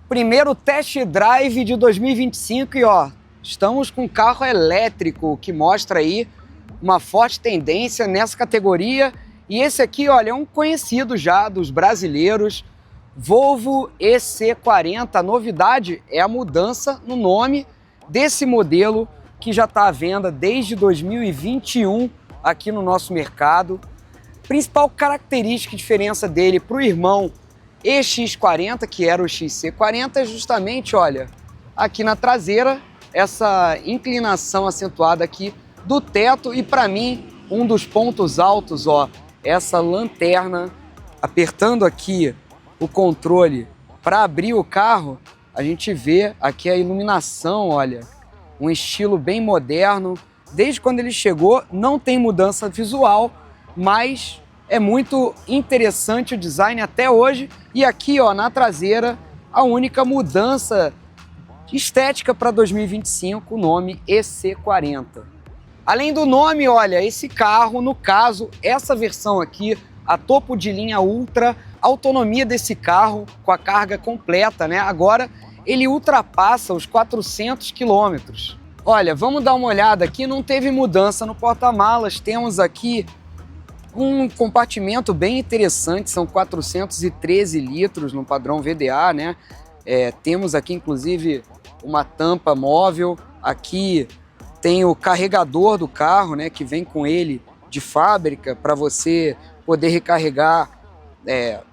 Primeiro test drive de 2025 e ó, estamos com um carro elétrico que mostra aí uma forte tendência nessa categoria. E esse aqui, olha, é um conhecido já dos brasileiros, Volvo EC40. A novidade é a mudança no nome desse modelo que já está à venda desde 2021 aqui no nosso mercado. Principal característica e diferença dele para o irmão EX40, que era o XC40, é justamente, olha, aqui na traseira, essa inclinação acentuada aqui do teto e, para mim, um dos pontos altos, ó, essa lanterna. Apertando aqui o controle para abrir o carro, a gente vê aqui a iluminação, olha, um estilo bem moderno. Desde quando ele chegou, não tem mudança visual, mas é muito interessante o design até hoje. E aqui, ó, na traseira, a única mudança estética para 2025, o nome EC40. Além do nome, olha, esse carro, no caso, essa versão aqui, a topo de linha Ultra, a autonomia desse carro com a carga completa, né? Agora ele ultrapassa os 400 quilômetros. Olha, vamos dar uma olhada aqui, não teve mudança no porta-malas, temos aqui um compartimento bem interessante, são 413 litros no padrão VDA, né? Temos aqui, inclusive, uma tampa móvel. Aqui tem o carregador do carro, né? Que vem com ele de fábrica para você poder recarregar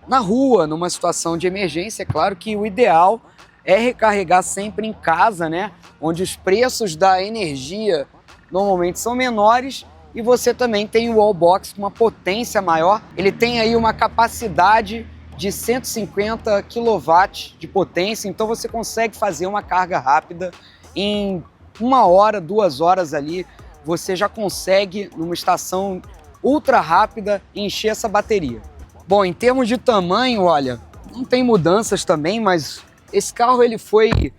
na rua, numa situação de emergência. É claro que o ideal é recarregar sempre em casa, né? Onde os preços da energia normalmente são menores. E você também tem o wallbox com uma potência maior. Ele tem aí uma capacidade de 150 kW de potência, então você consegue fazer uma carga rápida em 1 hora, 2 horas ali. Você já consegue, numa estação ultra rápida, encher essa bateria. Bom, em termos de tamanho, olha, não tem mudanças também, mas esse carro ele foi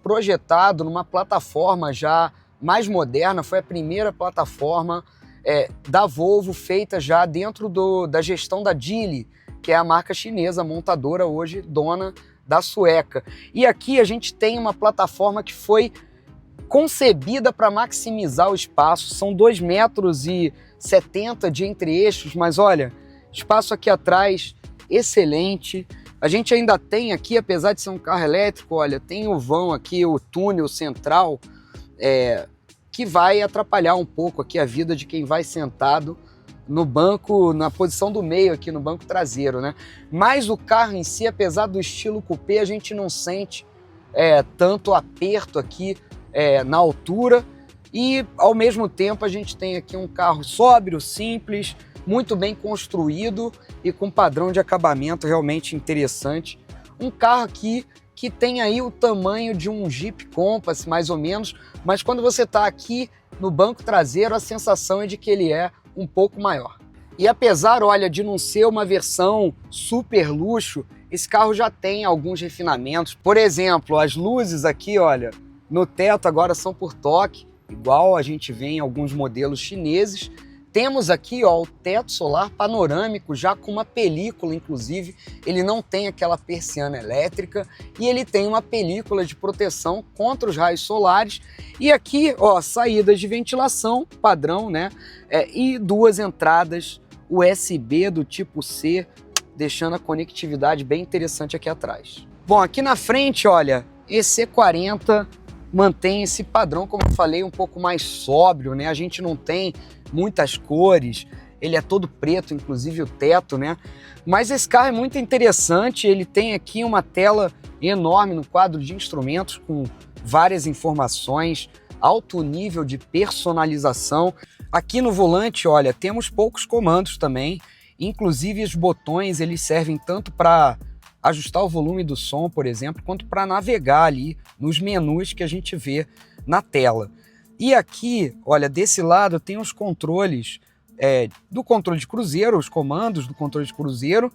projetado numa plataforma já mais moderna. Foi a primeira plataforma da Volvo feita já dentro da gestão da Geely, que é a marca chinesa montadora hoje dona da sueca. E aqui a gente tem uma plataforma que foi concebida para maximizar o espaço. São 2,70 metros de entre-eixos, mas olha, espaço aqui atrás excelente. A gente ainda tem aqui, apesar de ser um carro elétrico, olha, tem o vão aqui, o túnel central, que vai atrapalhar um pouco aqui a vida de quem vai sentado no banco, na posição do meio aqui no banco traseiro, né? Mas o carro em si, apesar do estilo coupé, a gente não sente tanto aperto aqui na altura, e ao mesmo tempo a gente tem aqui um carro sóbrio, simples, muito bem construído e com padrão de acabamento realmente interessante. Um carro aqui que tem aí o tamanho de um Jeep Compass, mais ou menos, mas quando você está aqui no banco traseiro, a sensação é de que ele é um pouco maior. E apesar, olha, de não ser uma versão super luxo, esse carro já tem alguns refinamentos. Por exemplo, as luzes aqui, olha, no teto agora são por toque, igual a gente vê em alguns modelos chineses. Temos aqui, ó, o teto solar panorâmico, já com uma película, inclusive. Ele não tem aquela persiana elétrica e ele tem uma película de proteção contra os raios solares. E aqui, ó, saídas de ventilação padrão, né? E 2 entradas USB do tipo C, deixando a conectividade bem interessante aqui atrás. Bom, aqui na frente, olha, EC40 mantém esse padrão, como eu falei, um pouco mais sóbrio, né? A gente não tem muitas cores, ele é todo preto, inclusive o teto, né? Mas esse carro é muito interessante, ele tem aqui uma tela enorme no quadro de instrumentos com várias informações, alto nível de personalização. Aqui no volante, olha, temos poucos comandos também, inclusive os botões, eles servem tanto para ajustar o volume do som, por exemplo, quanto para navegar ali nos menus que a gente vê na tela. E aqui, olha, desse lado tem os controles do controle de cruzeiro, os comandos do controle de cruzeiro,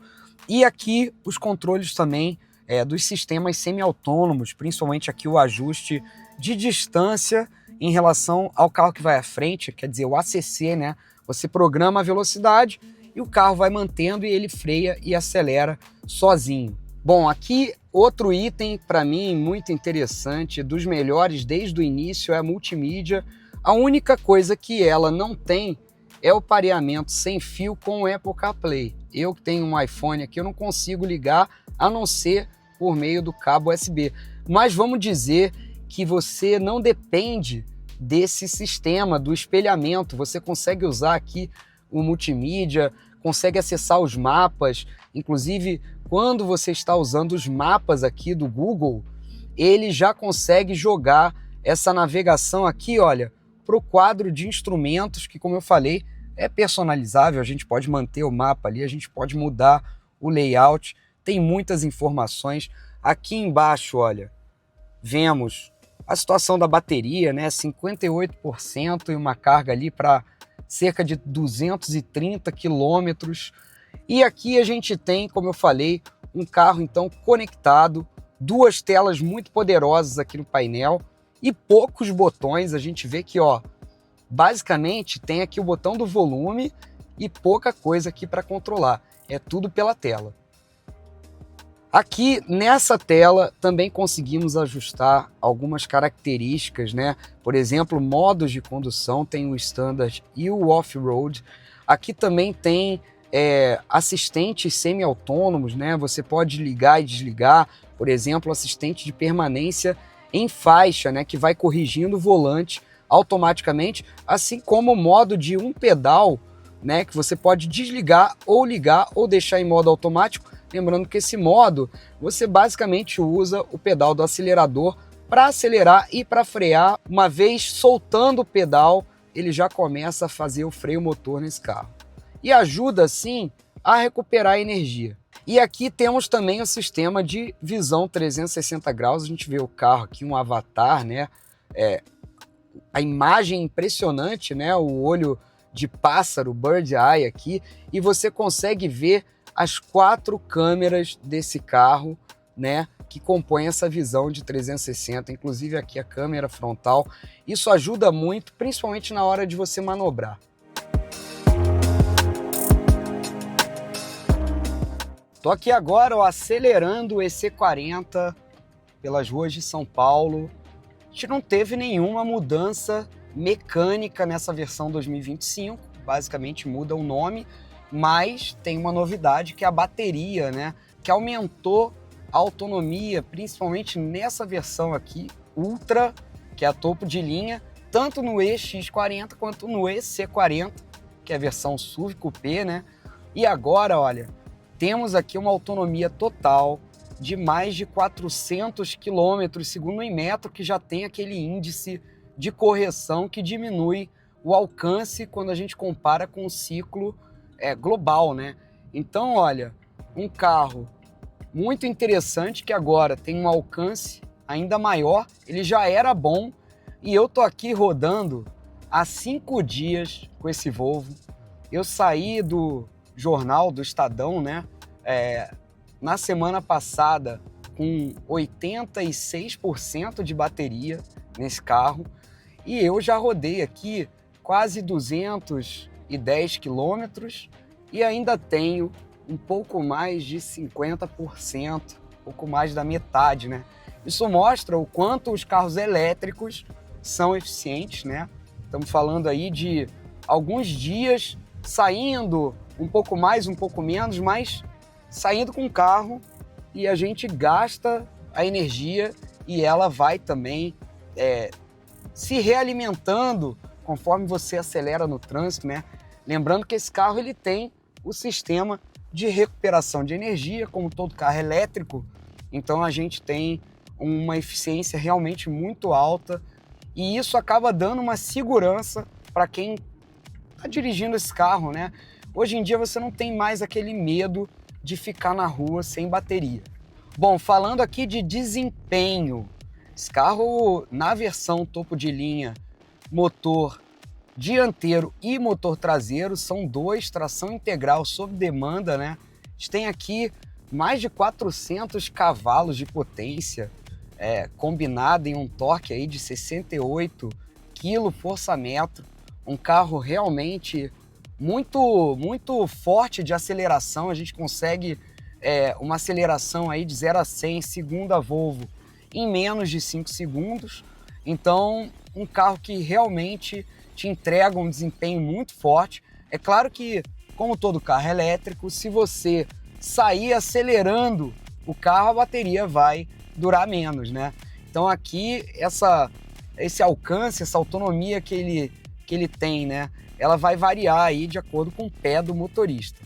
e aqui os controles também dos sistemas semi-autônomos, principalmente aqui o ajuste de distância em relação ao carro que vai à frente, quer dizer, o ACC, né? Você programa a velocidade e o carro vai mantendo e ele freia e acelera sozinho. Bom, aqui outro item para mim muito interessante, dos melhores desde o início, é a multimídia. A única coisa que ela não tem é o pareamento sem fio com o Apple CarPlay. Eu que tenho um iPhone aqui, eu não consigo ligar a não ser por meio do cabo USB. Mas vamos dizer que você não depende desse sistema do espelhamento. Você consegue usar aqui o multimídia, consegue acessar os mapas, inclusive quando você está usando os mapas aqui do Google, ele já consegue jogar essa navegação aqui, olha, para o quadro de instrumentos, que como eu falei, é personalizável, a gente pode manter o mapa ali, a gente pode mudar o layout, tem muitas informações. Aqui embaixo, olha, vemos a situação da bateria, né, 58% e uma carga ali para cerca de 230 quilômetros. E aqui a gente tem, como eu falei, um carro então conectado, duas telas muito poderosas aqui no painel e poucos botões. A gente vê que, ó, basicamente tem aqui o botão do volume e pouca coisa aqui para controlar. É tudo pela tela. Aqui nessa tela também conseguimos ajustar algumas características, né? Por exemplo, modos de condução, tem o Standard e o Off-Road. Aqui também tem assistentes semi-autônomos, né? Você pode ligar e desligar, por exemplo, assistente de permanência em faixa, né? Que vai corrigindo o volante automaticamente, assim como o modo de um pedal, né? Que você pode desligar ou ligar ou deixar em modo automático. Lembrando que esse modo, você basicamente usa o pedal do acelerador para acelerar e para frear. Uma vez soltando o pedal, ele já começa a fazer o freio motor nesse carro. E ajuda, assim, a recuperar a energia. E aqui temos também o sistema de visão 360 graus. A gente vê o carro aqui, um avatar, né? A imagem impressionante, né? O olho de pássaro, bird eye aqui. E você consegue ver as 4 câmeras desse carro, né, que compõem essa visão de 360, inclusive aqui a câmera frontal. Isso ajuda muito, principalmente na hora de você manobrar. Tô aqui agora, ó, acelerando o EC40 pelas ruas de São Paulo. A gente não teve nenhuma mudança mecânica nessa versão 2025, basicamente muda o nome, mas tem uma novidade que é a bateria, né? Que aumentou a autonomia, principalmente nessa versão aqui, Ultra, que é a topo de linha, tanto no EX40 quanto no EC40, que é a versão SUV Coupé, né? E agora, olha, temos aqui uma autonomia total de mais de 400 km, segundo o Inmetro, que já tem aquele índice de correção que diminui o alcance quando a gente compara com o ciclo global, né? Então, olha, um carro muito interessante que agora tem um alcance ainda maior. Ele já era bom e eu tô aqui rodando há 5 dias com esse Volvo. Eu saí do jornal do Estadão, né? Na semana passada com 86% de bateria nesse carro e eu já rodei aqui quase 210 quilômetros e ainda tenho um pouco mais de 50%, pouco mais da metade, né? Isso mostra o quanto os carros elétricos são eficientes, né? Estamos falando aí de alguns dias saindo um pouco mais, um pouco menos, mas saindo com o carro e a gente gasta a energia e ela vai também se realimentando conforme você acelera no trânsito, né? Lembrando que esse carro ele tem o sistema de recuperação de energia, como todo carro elétrico, então a gente tem uma eficiência realmente muito alta e isso acaba dando uma segurança para quem está dirigindo esse carro, né? Hoje em dia você não tem mais aquele medo de ficar na rua sem bateria. Bom, falando aqui de desempenho, esse carro na versão topo de linha, motor dianteiro e motor traseiro, são 2, tração integral sob demanda, né? A gente tem aqui mais de 400 cavalos de potência, combinado em um torque aí de 68 kgfm, um carro realmente muito forte de aceleração. A gente consegue uma aceleração aí de 0 a 100, segundo a Volvo, em menos de 5 segundos. Então, um carro que realmente te entrega um desempenho muito forte. É claro que, como todo carro elétrico, se você sair acelerando o carro, a bateria vai durar menos, né? Então aqui, esse alcance, essa autonomia que ele tem, né? Ela vai variar aí de acordo com o pé do motorista.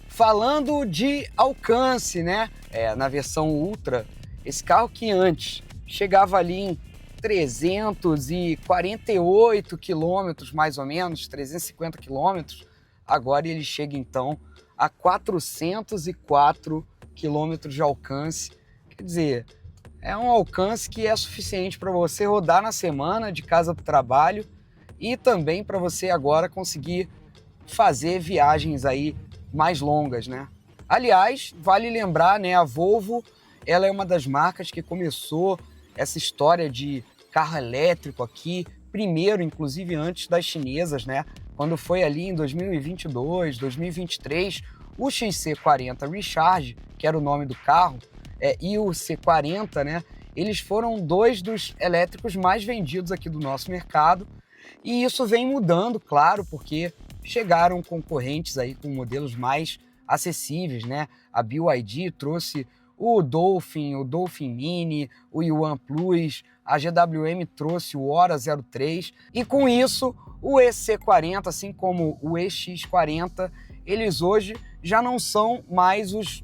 Falando de alcance, né? Na versão Ultra, esse carro que antes chegava ali em 348 quilômetros, mais ou menos, 350 quilômetros, agora ele chega então a 404 quilômetros de alcance. Quer dizer, é um alcance que é suficiente para você rodar na semana de casa para o trabalho e também para você agora conseguir fazer viagens aí mais longas, né? Aliás, vale lembrar, né, a Volvo, ela é uma das marcas que começou essa história de carro elétrico aqui, primeiro, inclusive antes das chinesas, né? Quando foi ali em 2022, 2023, o XC40 Recharge, que era o nome do carro, e o C40, né? Eles foram dois dos elétricos mais vendidos aqui do nosso mercado. E isso vem mudando, claro, porque chegaram concorrentes aí com modelos mais acessíveis, né? A BYD trouxe o Dolphin Mini, o Yuan Plus, a GWM trouxe o Hora 03 e com isso o EC40, assim como o EX40, eles hoje já não são mais os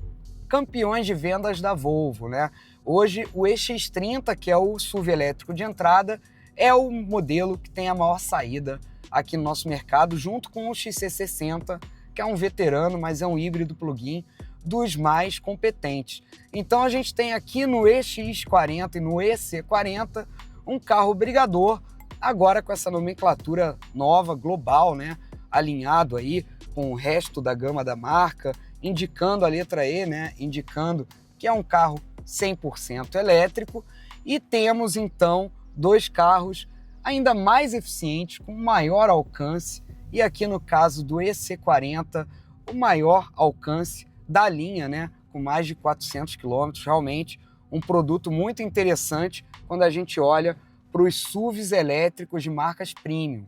campeões de vendas da Volvo, né? Hoje o EX30, que é o SUV elétrico de entrada, é o modelo que tem a maior saída aqui no nosso mercado, junto com o XC60, que é um veterano, mas é um híbrido plug-in dos mais competentes. Então a gente tem aqui no EX40 e no EC40 um carro brigador, agora com essa nomenclatura nova, global, né? Alinhado aí com o resto da gama da marca, indicando a letra E, né? Indicando que é um carro 100% elétrico. E temos então dois carros ainda mais eficientes, com maior alcance, e aqui no caso do EC40, o maior alcance da linha, né? Com mais de 400 quilômetros, realmente um produto muito interessante quando a gente olha para os SUVs elétricos de marcas premium.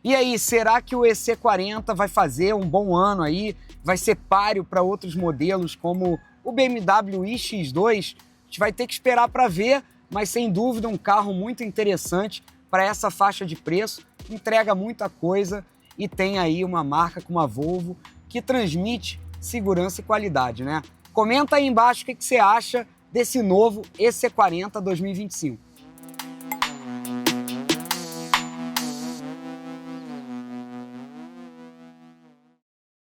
E aí, será que o EC40 vai fazer um bom ano aí? Vai ser páreo para outros modelos como o BMW iX2? A gente vai ter que esperar para ver, mas sem dúvida um carro muito interessante para essa faixa de preço, entrega muita coisa e tem aí uma marca como a Volvo que transmite segurança e qualidade, né? Comenta aí embaixo o que você acha desse novo EC40 2025.